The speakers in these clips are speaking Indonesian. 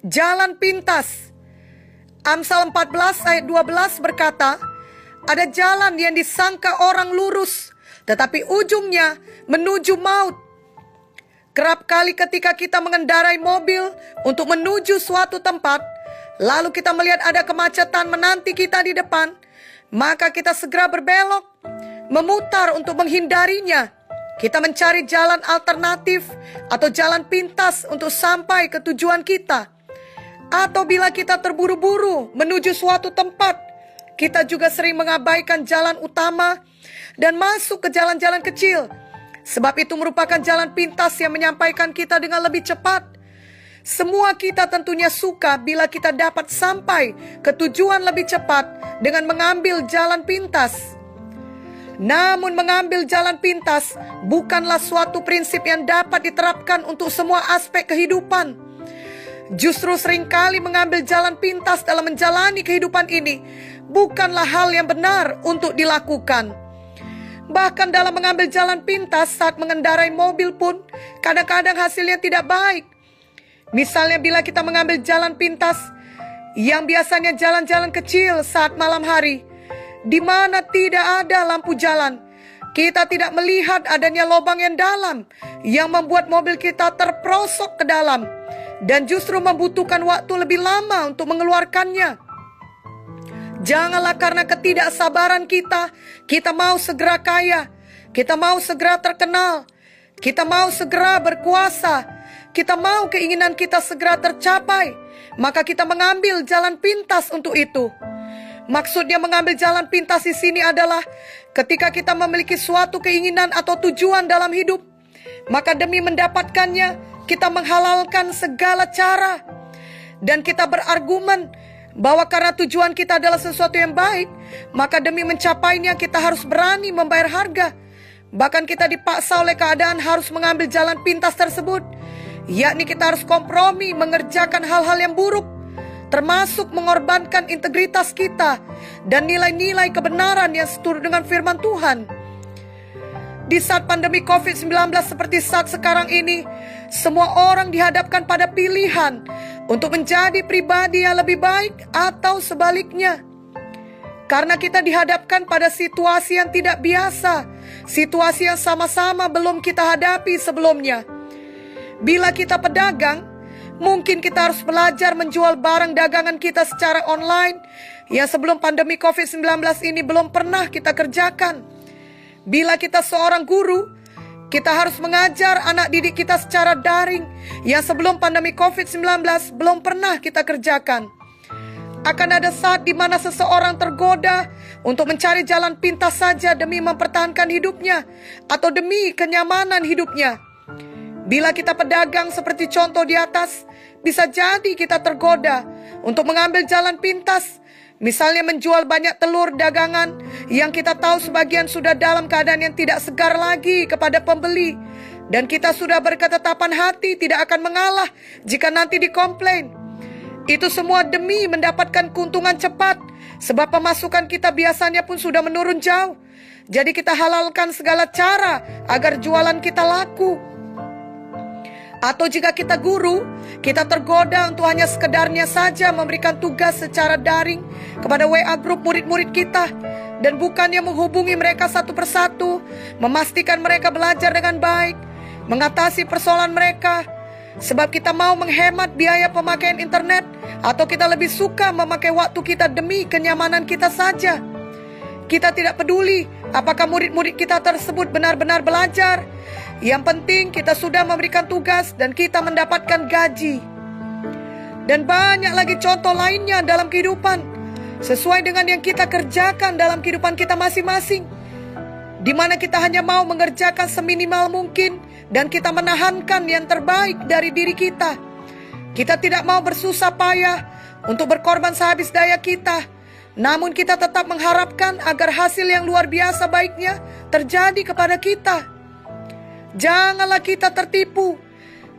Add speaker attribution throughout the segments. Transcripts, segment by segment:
Speaker 1: jalan pintas. Amsal 14 ayat 12 berkata, ada jalan yang disangka orang lurus, tetapi ujungnya menuju maut. Kerap kali ketika kita mengendarai mobil untuk menuju suatu tempat, lalu kita melihat ada kemacetan menanti kita di depan, maka kita segera berbelok, memutar untuk menghindarinya. Kita mencari jalan alternatif atau jalan pintas untuk sampai ke tujuan kita. Atau bila kita terburu-buru menuju suatu tempat, kita juga sering mengabaikan jalan utama dan masuk ke jalan-jalan kecil. Sebab itu merupakan jalan pintas yang menyampaikan kita dengan lebih cepat. Semua kita tentunya suka bila kita dapat sampai ke tujuan lebih cepat dengan mengambil jalan pintas. Namun mengambil jalan pintas bukanlah suatu prinsip yang dapat diterapkan untuk semua aspek kehidupan. Justru seringkali mengambil jalan pintas dalam menjalani kehidupan ini bukanlah hal yang benar untuk dilakukan. Bahkan dalam mengambil jalan pintas saat mengendarai mobil pun kadang-kadang hasilnya tidak baik. Misalnya bila kita mengambil jalan pintas yang biasanya jalan-jalan kecil saat malam hari, di mana tidak ada lampu jalan, kita tidak melihat adanya lubang yang dalam yang membuat mobil kita terperosok ke dalam dan justru membutuhkan waktu lebih lama untuk mengeluarkannya. Janganlah karena ketidaksabaran kita mau segera kaya, kita mau segera terkenal, kita mau segera berkuasa, kita mau keinginan kita segera tercapai, maka kita mengambil jalan pintas untuk itu. Maksudnya mengambil jalan pintas di sini adalah ketika kita memiliki suatu keinginan atau tujuan dalam hidup, maka demi mendapatkannya kita menghalalkan segala cara. Dan kita berargumen bahwa karena tujuan kita adalah sesuatu yang baik, maka demi mencapainya kita harus berani membayar harga. Bahkan kita dipaksa oleh keadaan harus mengambil jalan pintas tersebut, yakni kita harus kompromi mengerjakan hal-hal yang buruk, termasuk mengorbankan integritas kita dan nilai-nilai kebenaran yang seturut dengan firman Tuhan. Di saat pandemi COVID-19 seperti saat sekarang ini, semua orang dihadapkan pada pilihan untuk menjadi pribadi yang lebih baik atau sebaliknya. Karena kita dihadapkan pada situasi yang tidak biasa, situasi yang sama-sama belum kita hadapi sebelumnya. Bila kita pedagang, mungkin kita harus belajar menjual barang dagangan kita secara online yang sebelum pandemi COVID-19 ini belum pernah kita kerjakan. Bila kita seorang guru, kita harus mengajar anak didik kita secara daring yang sebelum pandemi COVID-19 belum pernah kita kerjakan. Akan ada saat di mana seseorang tergoda untuk mencari jalan pintas saja demi mempertahankan hidupnya atau demi kenyamanan hidupnya. Bila kita pedagang seperti contoh di atas, bisa jadi kita tergoda untuk mengambil jalan pintas. Misalnya menjual banyak telur dagangan yang kita tahu sebagian sudah dalam keadaan yang tidak segar lagi kepada pembeli. Dan kita sudah berketetapan hati tidak akan mengalah jika nanti dikomplain. Itu semua demi mendapatkan keuntungan cepat, sebab pemasukan kita biasanya pun sudah menurun jauh. Jadi kita halalkan segala cara agar jualan kita laku. Atau jika kita guru, kita tergoda untuk hanya sekedarnya saja memberikan tugas secara daring kepada WA grup murid-murid kita, dan bukannya menghubungi mereka satu persatu, memastikan mereka belajar dengan baik, mengatasi persoalan mereka. Sebab kita mau menghemat biaya pemakaian internet, atau kita lebih suka memakai waktu kita demi kenyamanan kita saja. Kita tidak peduli apakah murid-murid kita tersebut benar-benar belajar. Yang penting kita sudah memberikan tugas dan kita mendapatkan gaji. Dan banyak lagi contoh lainnya dalam kehidupan, sesuai dengan yang kita kerjakan dalam kehidupan kita masing-masing, di mana kita hanya mau mengerjakan seminimal mungkin dan kita menahankan yang terbaik dari diri kita. Kita tidak mau bersusah payah untuk berkorban sehabis daya kita, namun kita tetap mengharapkan agar hasil yang luar biasa baiknya terjadi kepada kita. Janganlah kita tertipu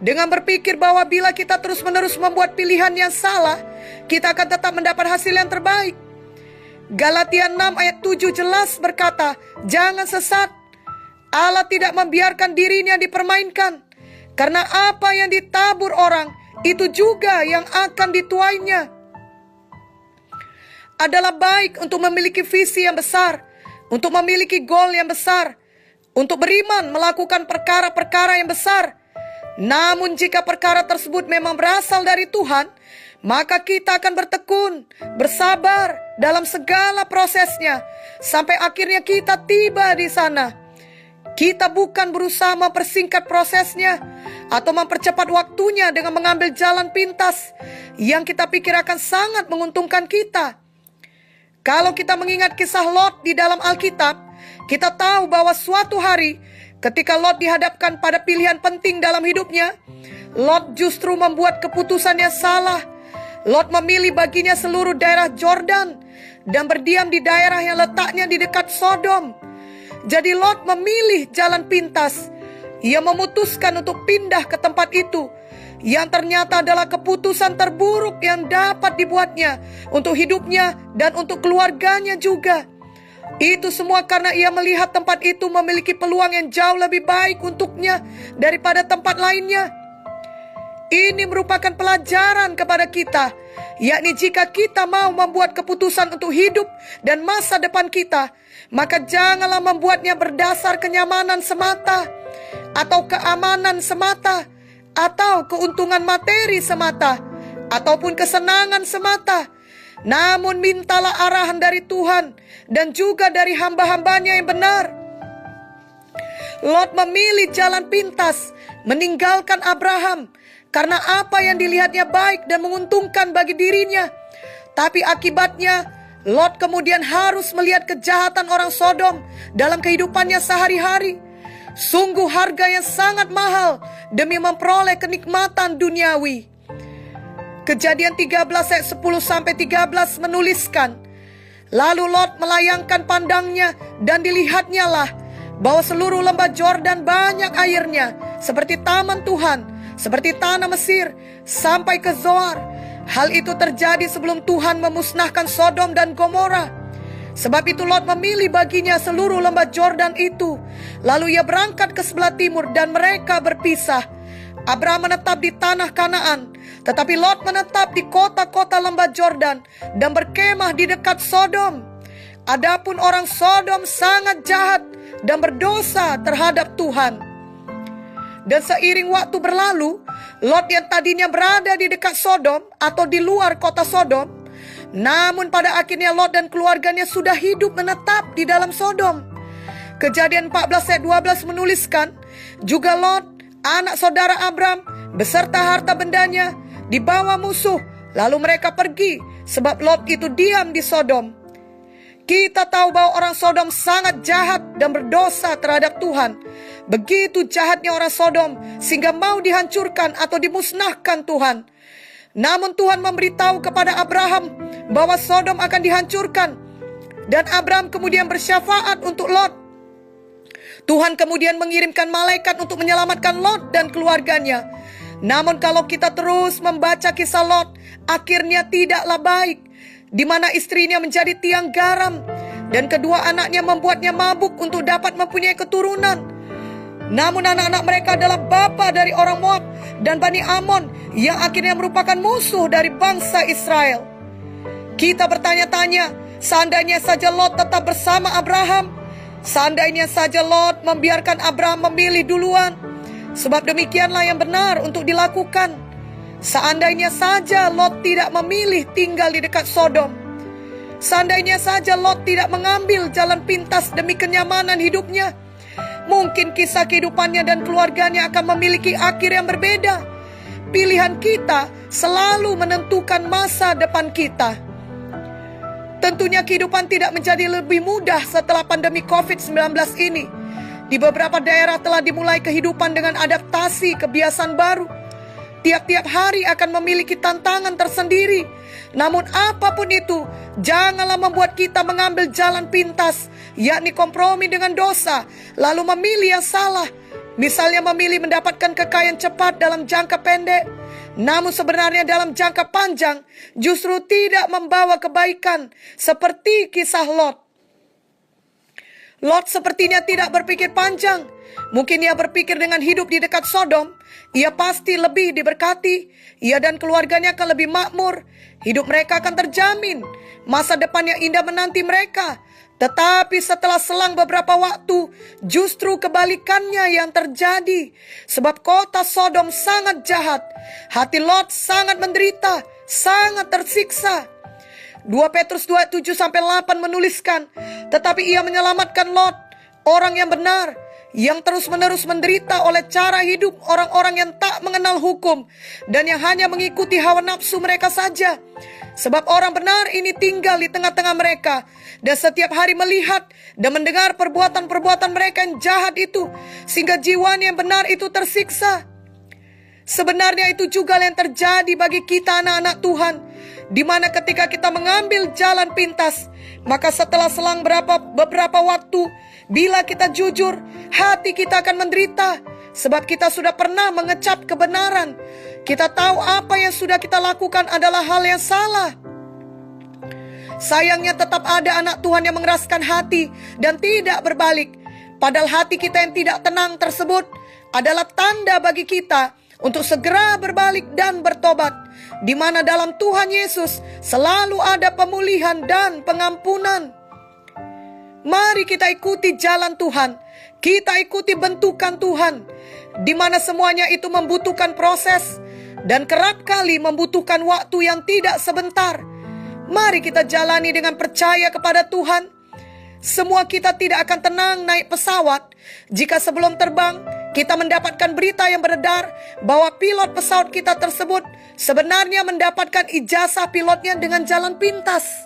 Speaker 1: dengan berpikir bahwa bila kita terus-menerus membuat pilihan yang salah, kita akan tetap mendapat hasil yang terbaik. Galatia 6 ayat 7 jelas berkata, jangan sesat. Allah tidak membiarkan dirinya dipermainkan. Karena apa yang ditabur orang, itu juga yang akan dituainya. Adalah baik untuk memiliki visi yang besar, untuk memiliki goal yang besar, untuk beriman melakukan perkara-perkara yang besar. Namun jika perkara tersebut memang berasal dari Tuhan, maka kita akan bertekun, bersabar dalam segala prosesnya, sampai akhirnya kita tiba di sana. Kita bukan berusaha mempersingkat prosesnya, atau mempercepat waktunya dengan mengambil jalan pintas, yang kita pikir akan sangat menguntungkan kita. Kalau kita mengingat kisah Lot di dalam Alkitab, kita tahu bahwa suatu hari ketika Lot dihadapkan pada pilihan penting dalam hidupnya, Lot justru membuat keputusan yang salah. Lot memilih baginya seluruh daerah Jordan dan berdiam di daerah yang letaknya di dekat Sodom. Jadi Lot memilih jalan pintas. Ia memutuskan untuk pindah ke tempat itu, yang ternyata adalah keputusan terburuk yang dapat dibuatnya untuk hidupnya dan untuk keluarganya juga. Itu semua karena ia melihat tempat itu memiliki peluang yang jauh lebih baik untuknya daripada tempat lainnya. Ini merupakan pelajaran kepada kita, yakni jika kita mau membuat keputusan untuk hidup dan masa depan kita, maka janganlah membuatnya berdasar kenyamanan semata, atau keamanan semata, atau keuntungan materi semata, ataupun kesenangan semata. Namun mintalah arahan dari Tuhan dan juga dari hamba-hambanya yang benar. Lot memilih jalan pintas, meninggalkan Abraham, karena apa yang dilihatnya baik dan menguntungkan bagi dirinya. Tapi akibatnya, Lot kemudian harus melihat kejahatan orang Sodom dalam kehidupannya sehari-hari. Sungguh harga yang sangat mahal demi memperoleh kenikmatan duniawi. Kejadian 13 ayat 10-13 menuliskan, lalu Lot melayangkan pandangnya dan dilihatnya lah bahwa seluruh lembah Jordan banyak airnya, seperti taman Tuhan, seperti tanah Mesir, sampai ke Zoar. Hal itu terjadi sebelum Tuhan memusnahkan Sodom dan Gomora. Sebab itu Lot memilih baginya seluruh lembah Jordan itu. Lalu ia berangkat ke sebelah timur dan mereka berpisah. Abraham menetap di tanah Kanaan, tetapi Lot menetap di kota-kota lembah Jordan dan berkemah di dekat Sodom. Adapun orang Sodom sangat jahat dan berdosa terhadap Tuhan. Dan seiring waktu berlalu, Lot yang tadinya berada di dekat Sodom atau di luar kota Sodom, namun pada akhirnya Lot dan keluarganya sudah hidup menetap di dalam Sodom. Kejadian 14 ayat 12 menuliskan, juga Lot, anak saudara Abram, beserta harta bendanya, dibawa musuh, lalu mereka pergi, sebab Lot itu diam di Sodom. Kita tahu bahwa orang Sodom sangat jahat dan berdosa terhadap Tuhan. Begitu jahatnya orang Sodom sehingga mau dihancurkan atau dimusnahkan Tuhan. Namun Tuhan memberitahu kepada Abraham bahwa Sodom akan dihancurkan, dan Abraham kemudian bersyafaat untuk Lot. Tuhan kemudian mengirimkan malaikat untuk menyelamatkan Lot dan keluarganya. Namun kalau kita terus membaca kisah Lot, akhirnya tidaklah baik, di mana istrinya menjadi tiang garam, dan kedua anaknya membuatnya mabuk untuk dapat mempunyai keturunan. Namun anak-anak mereka adalah bapa dari orang Moab dan Bani Amon, yang akhirnya merupakan musuh dari bangsa Israel. Kita bertanya-tanya, seandainya saja Lot tetap bersama Abraham, seandainya saja Lot membiarkan Abraham memilih duluan, sebab demikianlah yang benar untuk dilakukan. Seandainya saja Lot tidak memilih tinggal di dekat Sodom, seandainya saja Lot tidak mengambil jalan pintas demi kenyamanan hidupnya, mungkin kisah kehidupannya dan keluarganya akan memiliki akhir yang berbeda. Pilihan kita selalu menentukan masa depan kita. Tentunya kehidupan tidak menjadi lebih mudah setelah pandemi COVID-19 ini. Di beberapa daerah telah dimulai kehidupan dengan adaptasi kebiasaan baru. Tiap-tiap hari akan memiliki tantangan tersendiri. Namun apapun itu, janganlah membuat kita mengambil jalan pintas, yakni kompromi dengan dosa, lalu memilih yang salah. Misalnya memilih mendapatkan kekayaan cepat dalam jangka pendek, namun sebenarnya dalam jangka panjang justru tidak membawa kebaikan, seperti kisah Lot. Lot sepertinya tidak berpikir panjang. Mungkin ia berpikir dengan hidup di dekat Sodom, ia pasti lebih diberkati. Ia dan keluarganya akan lebih makmur. Hidup mereka akan terjamin. Masa depan yang indah menanti mereka. Tetapi setelah selang beberapa waktu, justru kebalikannya yang terjadi. Sebab kota Sodom sangat jahat. Hati Lot sangat menderita, sangat tersiksa. 2 Petrus 2:7-8 menuliskan, tetapi ia menyelamatkan Lot, orang yang benar, yang terus-menerus menderita oleh cara hidup orang-orang yang tak mengenal hukum dan yang hanya mengikuti hawa nafsu mereka saja. Sebab orang benar ini tinggal di tengah-tengah mereka dan setiap hari melihat dan mendengar perbuatan-perbuatan mereka yang jahat itu, sehingga jiwanya yang benar itu tersiksa. Sebenarnya itu juga yang terjadi bagi kita anak-anak Tuhan, di mana ketika kita mengambil jalan pintas, maka setelah selang beberapa waktu, bila kita jujur, hati kita akan menderita. Sebab kita sudah pernah mengecap kebenaran. Kita tahu apa yang sudah kita lakukan adalah hal yang salah. Sayangnya tetap ada anak Tuhan yang mengeraskan hati dan tidak berbalik. Padahal hati kita yang tidak tenang tersebut adalah tanda bagi kita untuk segera berbalik dan bertobat, di mana dalam Tuhan Yesus selalu ada pemulihan dan pengampunan. Mari kita ikuti jalan Tuhan, kita ikuti bentukan Tuhan, di mana semuanya itu membutuhkan proses dan kerap kali membutuhkan waktu yang tidak sebentar. Mari kita jalani dengan percaya kepada Tuhan. Semua kita tidak akan tenang naik pesawat jika sebelum terbang kita mendapatkan berita yang beredar bahwa pilot pesawat kita tersebut sebenarnya mendapatkan ijazah pilotnya dengan jalan pintas,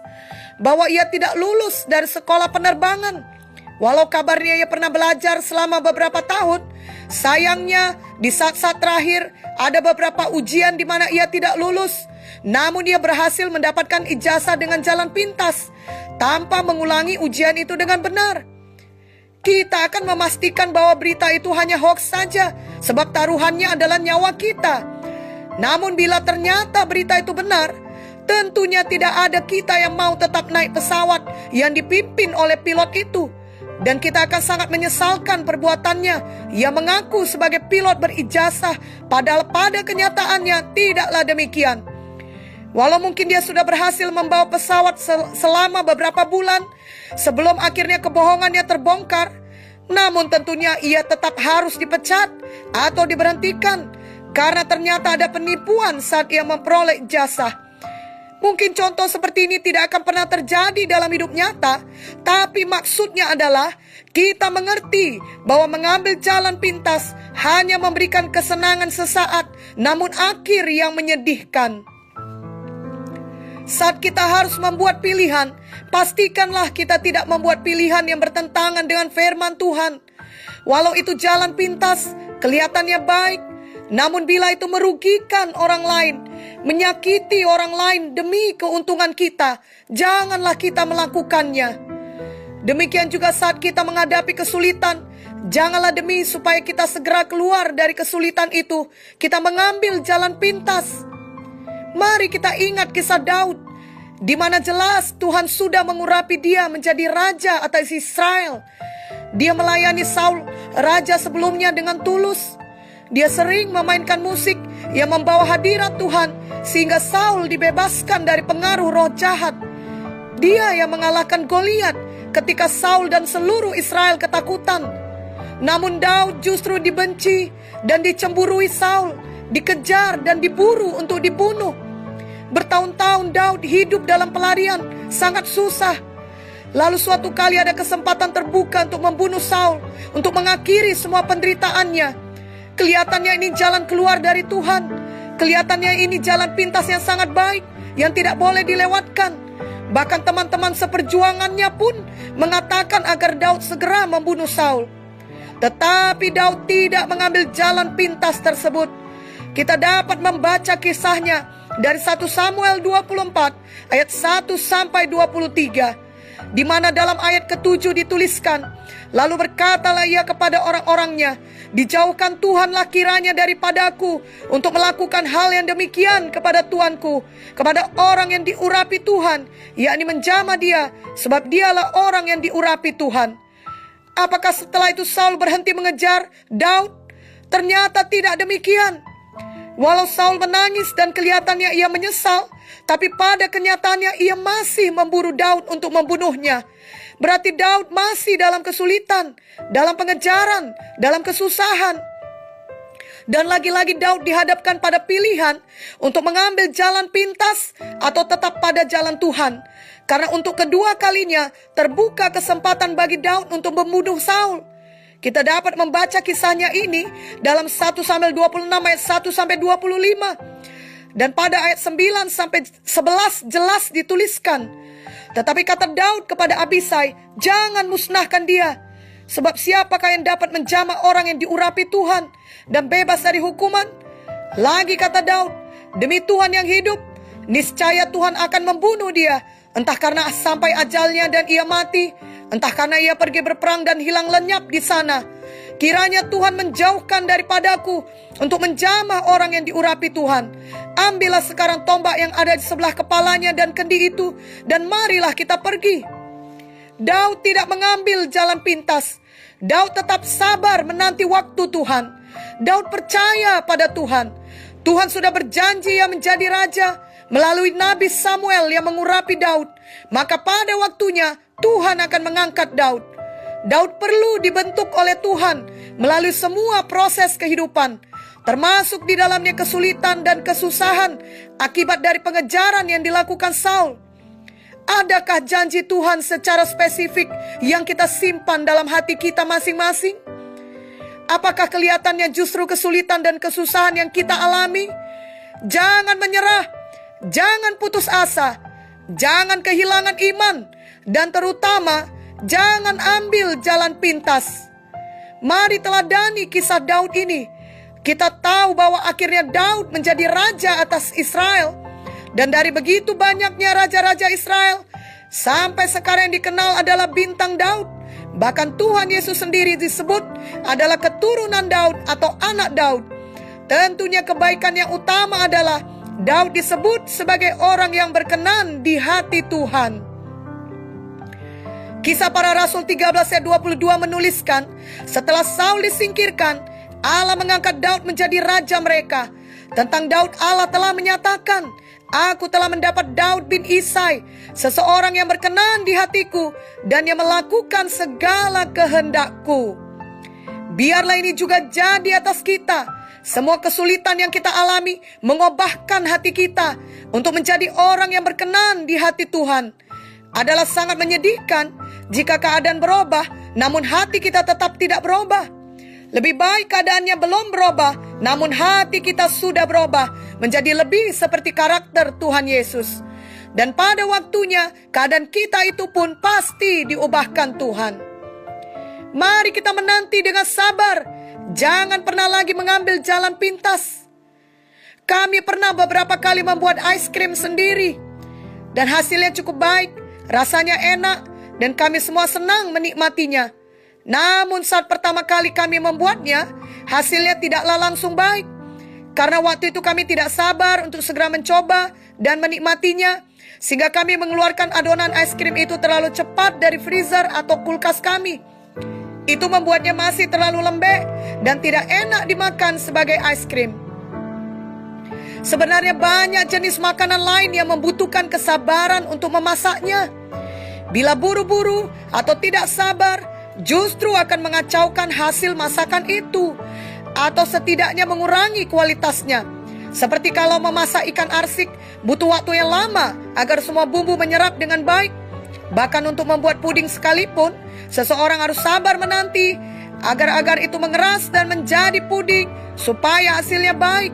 Speaker 1: bahwa ia tidak lulus dari sekolah penerbangan. Walau kabarnya ia pernah belajar selama beberapa tahun, sayangnya di saat-saat terakhir ada beberapa ujian di mana ia tidak lulus. Namun ia berhasil mendapatkan ijazah dengan jalan pintas tanpa mengulangi ujian itu dengan benar. Kita akan memastikan bahwa berita itu hanya hoax saja, sebab taruhannya adalah nyawa kita. Namun bila ternyata berita itu benar, tentunya tidak ada kita yang mau tetap naik pesawat yang dipimpin oleh pilot itu. Dan kita akan sangat menyesalkan perbuatannya. Ia mengaku sebagai pilot berijazah, padahal pada kenyataannya tidaklah demikian. Walau mungkin dia sudah berhasil membawa pesawat selama beberapa bulan sebelum akhirnya kebohongannya terbongkar, namun tentunya ia tetap harus dipecat atau diberhentikan karena ternyata ada penipuan saat ia memperoleh ijazah. Mungkin contoh seperti ini tidak akan pernah terjadi dalam hidup nyata, tapi maksudnya adalah kita mengerti bahwa mengambil jalan pintas hanya memberikan kesenangan sesaat, namun akhir yang menyedihkan. Saat kita harus membuat pilihan, pastikanlah kita tidak membuat pilihan yang bertentangan dengan firman Tuhan. Walau itu jalan pintas, kelihatannya baik, namun bila itu merugikan orang lain, menyakiti orang lain demi keuntungan kita, janganlah kita melakukannya. Demikian juga saat kita menghadapi kesulitan, janganlah demi supaya kita segera keluar dari kesulitan itu, kita mengambil jalan pintas. Mari kita ingat kisah Daud, di mana jelas Tuhan sudah mengurapi dia menjadi raja atas Israel. Dia melayani Saul, raja sebelumnya, dengan tulus. Dia sering memainkan musik yang membawa hadirat Tuhan, sehingga Saul dibebaskan dari pengaruh roh jahat. Dia yang mengalahkan Goliat ketika Saul dan seluruh Israel ketakutan. Namun Daud justru dibenci dan dicemburui Saul, dikejar dan diburu untuk dibunuh. Bertahun-tahun Daud hidup dalam pelarian, sangat susah. Lalu suatu kali ada kesempatan terbuka untuk membunuh Saul, untuk mengakhiri semua penderitaannya. Kelihatannya ini jalan keluar dari Tuhan. Kelihatannya ini jalan pintas yang sangat baik, yang tidak boleh dilewatkan. Bahkan teman-teman seperjuangannya pun mengatakan agar Daud segera membunuh Saul. Tetapi Daud tidak mengambil jalan pintas tersebut. Kita dapat membaca kisahnya dari 1 Samuel 24 ayat 1 sampai 23, di mana dalam ayat ke-7 dituliskan, lalu berkatalah ia kepada orang-orangnya, dijauhkan Tuhanlah kiranya daripadaku untuk melakukan hal yang demikian kepada tuanku, kepada orang yang diurapi Tuhan, yakni menjamah dia, sebab dialah orang yang diurapi Tuhan. Apakah setelah itu Saul berhenti mengejar Daud? Ternyata tidak demikian. Walau Saul menangis dan kelihatannya ia menyesal, tapi pada kenyataannya ia masih memburu Daud untuk membunuhnya. Berarti Daud masih dalam kesulitan, dalam pengejaran, dalam kesusahan. Dan lagi-lagi Daud dihadapkan pada pilihan untuk mengambil jalan pintas atau tetap pada jalan Tuhan. Karena untuk kedua kalinya terbuka kesempatan bagi Daud untuk membunuh Saul. Kita dapat membaca kisahnya ini dalam 1 Samuel 26 ayat 1 sampai 25. Dan pada ayat 9 sampai 11 jelas dituliskan, tetapi kata Daud kepada Abisai, jangan musnahkan dia. Sebab siapakah yang dapat menjamah orang yang diurapi Tuhan dan bebas dari hukuman? Lagi kata Daud, demi Tuhan yang hidup, niscaya Tuhan akan membunuh dia. Entah karena sampai ajalnya dan ia mati, entah karena ia pergi berperang dan hilang lenyap di sana. Kiranya Tuhan menjauhkan daripadaku untuk menjamah orang yang diurapi Tuhan. Ambillah sekarang tombak yang ada di sebelah kepalanya dan kendi itu, dan marilah kita pergi. Daud tidak mengambil jalan pintas. Daud tetap sabar menanti waktu Tuhan. Daud percaya pada Tuhan. Tuhan sudah berjanji ia menjadi raja melalui Nabi Samuel yang mengurapi Daud. Maka pada waktunya Tuhan akan mengangkat Daud. Daud perlu dibentuk oleh Tuhan melalui semua proses kehidupan, termasuk di dalamnya kesulitan dan kesusahan akibat dari pengejaran yang dilakukan Saul. Adakah janji Tuhan secara spesifik yang kita simpan dalam hati kita masing-masing? Apakah kelihatannya justru kesulitan dan kesusahan yang kita alami? Jangan menyerah, jangan putus asa, jangan kehilangan iman, dan terutama jangan ambil jalan pintas. Mari teladani kisah Daud ini. Kita tahu bahwa akhirnya Daud menjadi raja atas Israel. Dan dari begitu banyaknya raja-raja Israel, sampai sekarang yang dikenal adalah bintang Daud. Bahkan Tuhan Yesus sendiri disebut adalah keturunan Daud atau anak Daud. Tentunya kebaikan yang utama adalah Daud disebut sebagai orang yang berkenan di hati Tuhan. Kisah Para Rasul 13 ayat 22 menuliskan, setelah Saul disingkirkan, Allah mengangkat Daud menjadi raja mereka. Tentang Daud Allah telah menyatakan, aku telah mendapat Daud bin Isai, seseorang yang berkenan di hatiku dan yang melakukan segala kehendakku. Biarlah ini juga jadi atas kita. Semua kesulitan yang kita alami mengubahkan hati kita untuk menjadi orang yang berkenan di hati Tuhan. Adalah sangat menyedihkan jika keadaan berubah, namun hati kita tetap tidak berubah. Lebih baik keadaannya belum berubah, namun hati kita sudah berubah menjadi lebih seperti karakter Tuhan Yesus. Dan pada waktunya, keadaan kita itu pun pasti diubahkan Tuhan. Mari kita menanti dengan sabar. Jangan pernah lagi mengambil jalan pintas. Kami pernah beberapa kali membuat ice cream sendiri. Dan hasilnya cukup baik, rasanya enak, dan kami semua senang menikmatinya. Namun saat pertama kali kami membuatnya, hasilnya tidaklah langsung baik. Karena waktu itu kami tidak sabar untuk segera mencoba dan menikmatinya, sehingga kami mengeluarkan adonan es krim itu terlalu cepat dari freezer atau kulkas kami. Itu membuatnya masih terlalu lembek dan tidak enak dimakan sebagai es krim. Sebenarnya banyak jenis makanan lain yang membutuhkan kesabaran untuk memasaknya. Bila buru-buru atau tidak sabar, justru akan mengacaukan hasil masakan itu, atau setidaknya mengurangi kualitasnya. Seperti kalau memasak ikan arsik, butuh waktu yang lama agar semua bumbu menyerap dengan baik. Bahkan untuk membuat puding sekalipun, seseorang harus sabar menanti agar itu mengeras dan menjadi puding supaya hasilnya baik.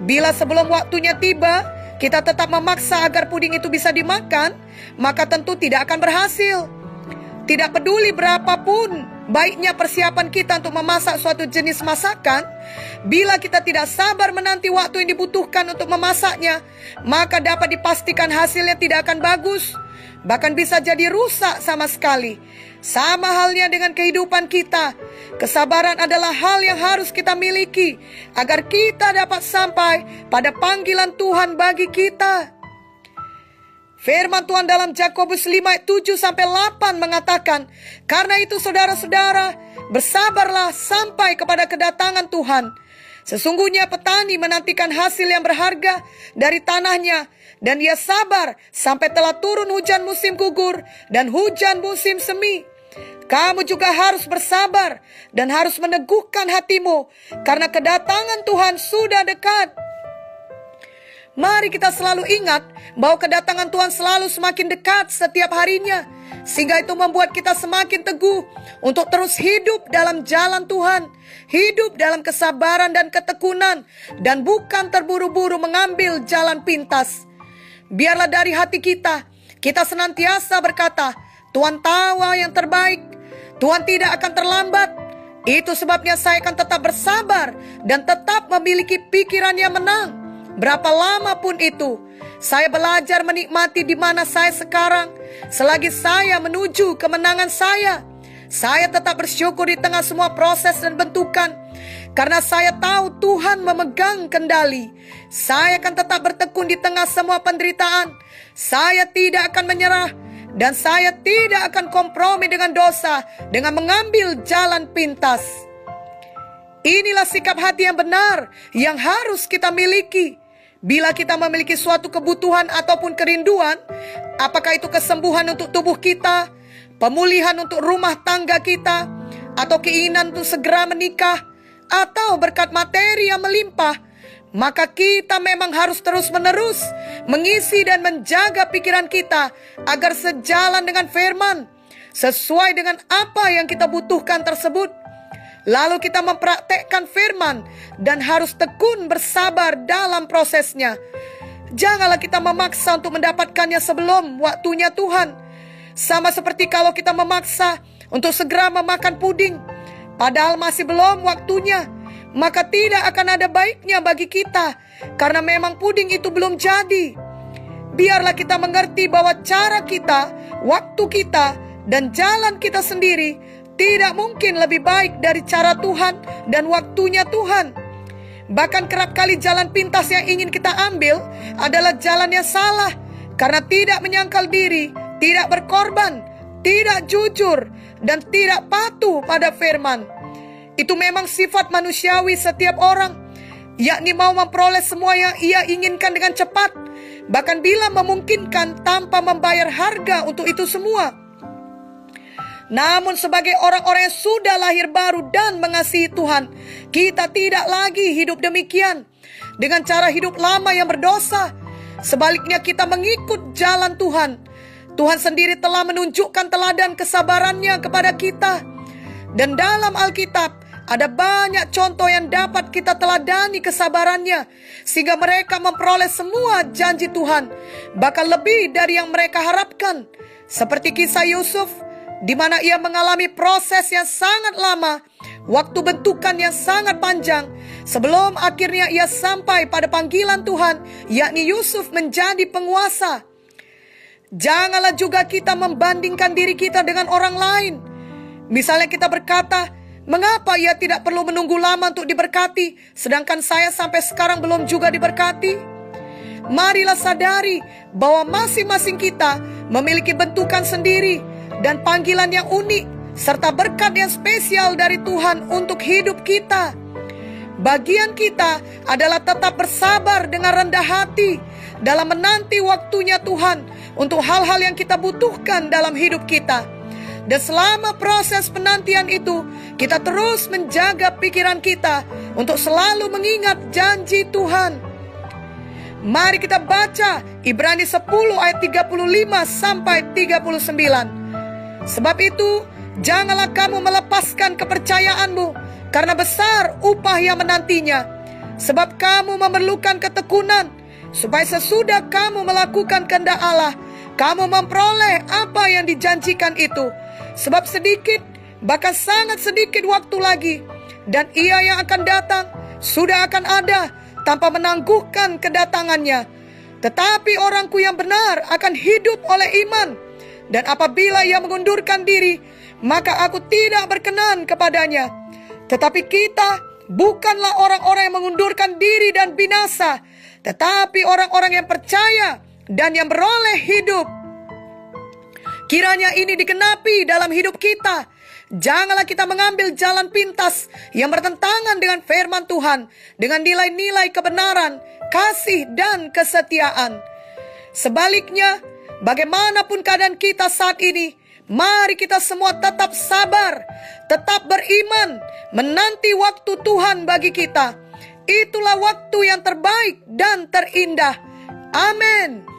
Speaker 1: Bila sebelum waktunya tiba, kita tetap memaksa agar puding itu bisa dimakan, maka tentu tidak akan berhasil. Tidak peduli berapapun baiknya persiapan kita untuk memasak suatu jenis masakan, bila kita tidak sabar menanti waktu yang dibutuhkan untuk memasaknya, maka dapat dipastikan hasilnya tidak akan bagus, bahkan bisa jadi rusak sama sekali. Sama halnya dengan kehidupan kita, kesabaran adalah hal yang harus kita miliki agar kita dapat sampai pada panggilan Tuhan bagi kita. Firman Tuhan dalam Yakobus 5 ayat 7-8 mengatakan, karena itu saudara-saudara, bersabarlah sampai kepada kedatangan Tuhan. Sesungguhnya petani menantikan hasil yang berharga dari tanahnya, dan ia sabar sampai telah turun hujan musim gugur dan hujan musim semi. Kamu juga harus bersabar dan harus meneguhkan hatimu, karena kedatangan Tuhan sudah dekat. Mari kita selalu ingat bahwa kedatangan Tuhan selalu semakin dekat setiap harinya, sehingga itu membuat kita semakin teguh untuk terus hidup dalam jalan Tuhan, hidup dalam kesabaran dan ketekunan, dan bukan terburu-buru mengambil jalan pintas. Biarlah dari hati kita senantiasa berkata, Tuhan tahu yang terbaik, Tuhan tidak akan terlambat. Itu sebabnya saya akan tetap bersabar dan tetap memiliki pikiran yang menang. Berapa lama pun itu, saya belajar menikmati di mana saya sekarang. Selagi saya menuju kemenangan saya tetap bersyukur di tengah semua proses dan bentukan. Karena saya tahu Tuhan memegang kendali. Saya akan tetap bertekun di tengah semua penderitaan. Saya tidak akan menyerah. Dan saya tidak akan kompromi dengan dosa dengan mengambil jalan pintas. Inilah sikap hati yang benar yang harus kita miliki. Bila kita memiliki suatu kebutuhan ataupun kerinduan, apakah itu kesembuhan untuk tubuh kita, pemulihan untuk rumah tangga kita, atau keinginan untuk segera menikah, atau berkat materi yang melimpah, maka kita memang harus terus-menerus mengisi dan menjaga pikiran kita agar sejalan dengan firman, sesuai dengan apa yang kita butuhkan tersebut. Lalu kita mempraktekkan firman dan harus tekun bersabar dalam prosesnya. Janganlah kita memaksa untuk mendapatkannya sebelum waktunya Tuhan. Sama seperti kalau kita memaksa untuk segera memakan puding, padahal masih belum waktunya, maka tidak akan ada baiknya bagi kita, karena memang puding itu belum jadi. Biarlah kita mengerti bahwa cara kita, waktu kita, dan jalan kita sendiri tidak mungkin lebih baik dari cara Tuhan dan waktunya Tuhan. Bahkan kerap kali jalan pintas yang ingin kita ambil adalah jalan yang salah, karena tidak menyangkal diri, tidak berkorban, tidak jujur, dan tidak patuh pada firman. Itu memang sifat manusiawi setiap orang, yakni mau memperoleh semua yang ia inginkan dengan cepat, bahkan bila memungkinkan tanpa membayar harga untuk itu semua. Namun sebagai orang-orang yang sudah lahir baru dan mengasihi Tuhan, kita tidak lagi hidup demikian dengan cara hidup lama yang berdosa. Sebaliknya kita mengikut jalan Tuhan. Tuhan sendiri telah menunjukkan teladan kesabarannya kepada kita. Dan dalam Alkitab ada banyak contoh yang dapat kita teladani kesabarannya, sehingga mereka memperoleh semua janji Tuhan, bahkan lebih dari yang mereka harapkan. Seperti kisah Yusuf, di mana ia mengalami proses yang sangat lama, waktu bentukan yang sangat panjang, sebelum akhirnya ia sampai pada panggilan Tuhan, yakni Yusuf menjadi penguasa. Janganlah juga kita membandingkan diri kita dengan orang lain. Misalnya kita berkata, mengapa ia tidak perlu menunggu lama untuk diberkati, sedangkan saya sampai sekarang belum juga diberkati? Marilah sadari bahwa masing-masing kita memiliki bentukan sendiri dan panggilan yang unik, serta berkat yang spesial dari Tuhan untuk hidup kita. Bagian kita adalah tetap bersabar dengan rendah hati dalam menanti waktunya Tuhan untuk hal-hal yang kita butuhkan dalam hidup kita. Dan selama proses penantian itu, kita terus menjaga pikiran kita untuk selalu mengingat janji Tuhan. Mari kita baca Ibrani 10 ayat 35-39. Sebab itu, janganlah kamu melepaskan kepercayaanmu, karena besar upah yang menantinya. Sebab kamu memerlukan ketekunan, supaya sesudah kamu melakukan kehendak Allah, kamu memperoleh apa yang dijanjikan itu. Sebab sedikit, bahkan sangat sedikit waktu lagi, dan ia yang akan datang sudah akan ada tanpa menangguhkan kedatangannya. Tetapi orangku yang benar akan hidup oleh iman. Dan apabila ia mengundurkan diri, maka aku tidak berkenan kepadanya. Tetapi kita bukanlah orang-orang yang mengundurkan diri dan binasa, tetapi orang-orang yang percaya dan yang beroleh hidup. Kiranya ini digenapi dalam hidup kita. Janganlah kita mengambil jalan pintas yang bertentangan dengan firman Tuhan, dengan nilai-nilai kebenaran, kasih, dan kesetiaan. Sebaliknya, bagaimanapun keadaan kita saat ini, mari kita semua tetap sabar, tetap beriman, menanti waktu Tuhan bagi kita. Itulah waktu yang terbaik dan terindah. Amin.